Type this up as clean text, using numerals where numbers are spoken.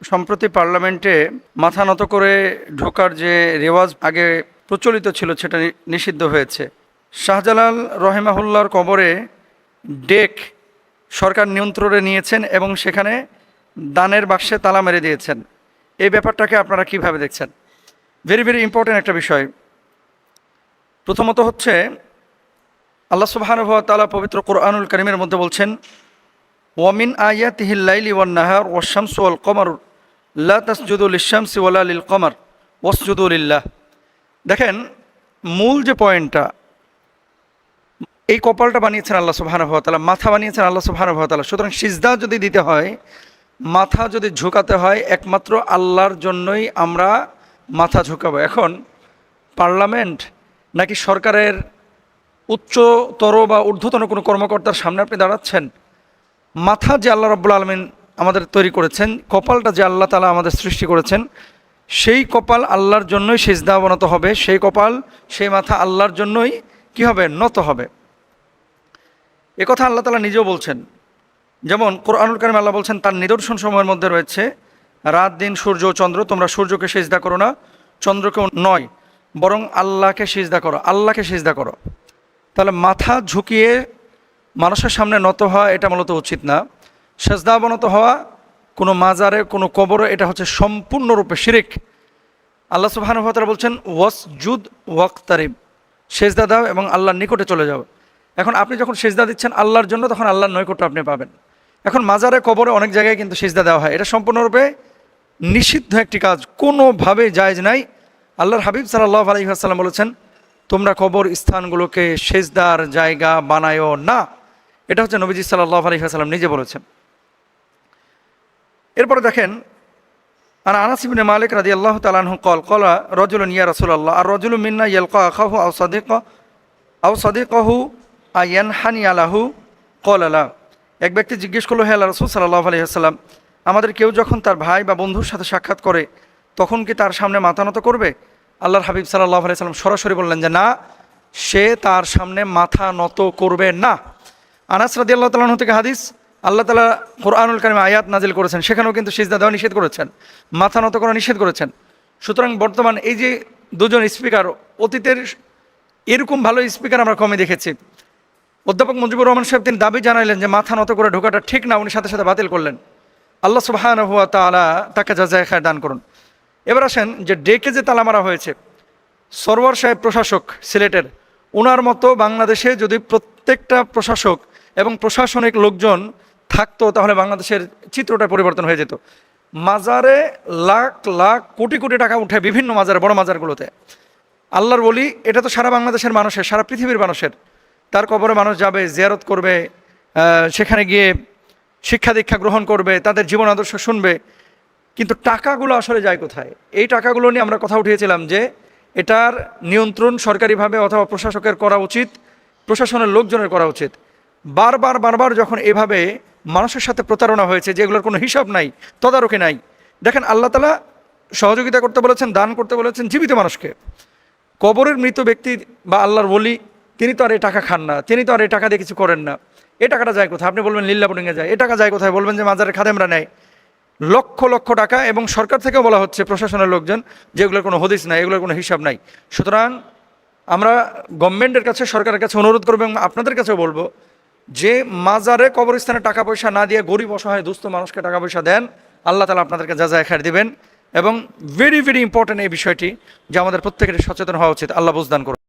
সম্প্রতি পার্লামেন্টে মাথা নত করে ঢোকার যে রেওয়াজ আগে প্রচলিত ছিল সেটা নিষিদ্ধ হয়েছে। শাহজালাল রহিমাহুল্লাহর কবরে ডেক সরকার নিয়ন্ত্রণে নিয়েছেন এবং সেখানে দানের বাক্সে তালা মেরে দিয়েছেন। এই ব্যাপারটাকে আপনারা কিভাবে দেখছেন? ভেরি ভেরি ইম্পর্টেন্ট একটা বিষয়। প্রথমত হচ্ছে আল্লাহ সুবহানাহু ওয়া তাআলা পবিত্র কোরআনুল কারীমের মধ্যে বলছেন, ওয়ামিন আয়াতিহিল লাইলি ওয়ান নাহার ওয়াশ শামসু ওয়াল কমার লা তাসজুদু লিশ-শামসি ওয়ালা লিল কমার ওয়াসজুদু লিল্লাহ। দেখেন, মূল যে পয়েন্টটা, এই কপালটা বানিয়েছেন আল্লাহ সুবহানাহু ওয়া তাআলা, মাথা বানিয়েছেন আল্লাহ সুবহানাহু ওয়া তাআলা। সুতরাং সিজদা যদি দিতে হয়, মাথা যদি ঝুঁকাতে হয়, একমাত্র আল্লাহর জন্যই আমরা মাথা ঝুঁকাবো। এখন পার্লামেন্ট নাকি সরকারের উচ্চতর বা ঊর্ধ্বতন কোনো কর্মকর্তার সামনে আপনি দাঁড়াচ্ছেন? মাথা যে আল্লাহ রাব্বুল আলামিন আমাদের তৈরি করেছেন, কপালটা যে আল্লাহ তাআলা আমাদের সৃষ্টি করেছেন, সেই কপাল আল্লাহর জন্যই সিজদা অবনত হবে, সেই কপাল সেই মাথা আল্লাহর জন্যই কি হবে? নত হবে। কথা আল্লাহ তাআলা নিজেও বলছেন। যেমন কোরআনুল কারীমে আল্লাহ বলছেন, তার নিদর্শন সময়ের মধ্যে রয়েছে রাত, দিন, সূর্য, চন্দ্র। তোমরা সূর্যকে সিজদা করো না, চন্দ্রকেও নয়, বরং আল্লাহকে সিজদা করো, আল্লাহকে সিজদা করো। তাহলে মাথা ঝুঁকিয়ে মানুষের সামনে নত হওয়া এটা মূলত উচিত না। সিজদা অবনত হওয়া কোনো মাজারে, কোনো কবরে, এটা হচ্ছে সম্পূর্ণরূপে শিরিক। আল্লাহ সুবহানাহু ওয়া তাআলা বলছেন, ওয়াসজুদ ওয়াক্তারিব, সিজদা দাও এবং আল্লাহর নিকটে চলে যাও। এখন আপনি যখন সিজদা দিচ্ছেন আল্লাহর জন্য, তখন আল্লাহর নৈকট্য আপনি পাবেন। এখন মাজারে, কবরে অনেক জায়গায় কিন্তু সিজদা দেওয়া হয়, এটা সম্পূর্ণরূপে নিষিদ্ধ একটি কাজ, কোনোভাবে জায়েজ নাই। আল্লাহর হাবিব সাল্লাল্লাহু আলাইহি ওয়াসাল্লাম বলেছেন, তোমরা কবর স্থানগুলোকে সিজদার জায়গা বানায়ও না। এটা হচ্ছে নবীজি সাল্লাল্লাহু আলাইহি ওয়াসাল্লাম নিজে বলেছেন। এরপরে দেখেন, আনাস ইবনে মালিক রাদিয়াল্লাহু তাআলা আনহু ক্বালা রাজুলুন ইয়া রাসূলুল্লাহ আর রাজুলু মিন্না ইয়ালকা আখাহু আও সাদিকাহু আয়ানহানি আলাহু ক্বালা লা। এক ব্যক্তি জিজ্ঞেস করলো, হে আল্লাহর রাসূল সাল্লাল্লাহু আলাইহি ওয়াসাল্লাম, আমাদের কেউ যখন তার ভাই বা বন্ধুর সাথে সাক্ষাৎ করে তখন কি তার সামনে মাথা নত করবে? আল্লাহর হাবিব সাল্লাল্লাহু আলাইহি ওয়াসাল্লাম সরাসরি বললেন যে না, সে তার সামনে মাথা নত করবে না। আনাস রাদিয়াল্লাহু তাআলা আনহু থেকে হাদিস, আল্লাহ তাআলা কোরআনুল কারীমে আয়াত নাজিল করেছেন, সেখানেও কিন্তু সিজদা দেওয়া নিষেধ করেছেন, মাথা নত করা নিষেধ করেছেন। সুতরাং বর্তমান এই যে দুজন স্পিকার, অতীতের এরকম ভালো স্পিকার আমরা কমে দেখেছি। অধ্যাপক মুজিবুর রহমান সাহেব তিনি দাবি জানাইলেন যে মাথা নত করে ঢোকাটা ঠিক না, উনি সাথে সাথে বাতিল করলেন। আল্লাহ সুবহানাহু ওয়া তাআলা তাকে জাযায়ে খায়র দান করুন। এবার আসেন যে ডেকে যে তালা মারা হয়েছে, সরওয়ার সাহেব প্রশাসক সিলেটের, ওনার মতো বাংলাদেশে যদি প্রত্যেকটা প্রশাসক এবং প্রশাসনিক লোকজন থাকতো, তাহলে বাংলাদেশের চিত্রটা পরিবর্তন হয়ে যেত। মাজারে লাখ লাখ কোটি কোটি টাকা উঠে বিভিন্ন মাজারে, বড় মাজারগুলোতে। আল্লাহর বলি, এটা তো সারা বাংলাদেশের মানুষের, সারা পৃথিবীর মানুষের। তার কবরে মানুষ যাবে, জিয়ারত করবে, সেখানে গিয়ে শিক্ষা দীক্ষা গ্রহণ করবে, তাদের জীবন আদর্শ শুনবে। কিন্তু টাকাগুলো আসলে যায় কোথায়? এই টাকাগুলো নিয়ে আমরা কথা উঠিয়েছিলাম যে এটার নিয়ন্ত্রণ সরকারিভাবে অথবা প্রশাসকের করা উচিত, প্রশাসনের লোকজনের করা উচিত। বারবার যখন এভাবে মানুষের সাথে প্রতারণা হয়েছে, যেগুলোর কোনো হিসাব নাই, তদারকি নাই। দেখেন, আল্লাহ তাআলা সহযোগিতা করতে বলেছেন, দান করতে বলেছেন জীবিত মানুষকে। কবরের মৃত ব্যক্তি বা আল্লাহর ওলি, তিনি তো আর এই টাকা খান না, তিনি তো আর এই টাকা দিয়ে কিছু করেন না। এই টাকাটা যায় কোথায়? আপনি বলবেন লিল্লা বোর্ডিংয়ে যায়। এই টাকা যায় কোথায়? বলবেন যে মাজারের খাদেমরা নেয় লক্ষ লক্ষ টাকা, এবং সরকার থেকেও বলা হচ্ছে, প্রশাসনের লোকজন, যেগুলোর কোনো হদিস নাই, এগুলোর কোনো হিসাব নাই। সুতরাং আমরা গভর্নমেন্টের কাছে, সরকারের কাছে অনুরোধ করবো এবং আপনাদের কাছেও বলবো যে মাজারে, কবরস্থানে টাকা পয়সা না দিয়ে গরিব অসহায় দুস্থ মানুষকে টাকা পয়সা দেন, আল্লাহ তাআলা আপনাদেরকে জাযায়ে খায়র দিবেন। এবং ভেরি ভেরি ইম্পর্টেন্ট এই বিষয়টি, যে আমাদের প্রত্যেকের সচেতন হওয়া উচিত। আল্লাহ বুঝদান করুন।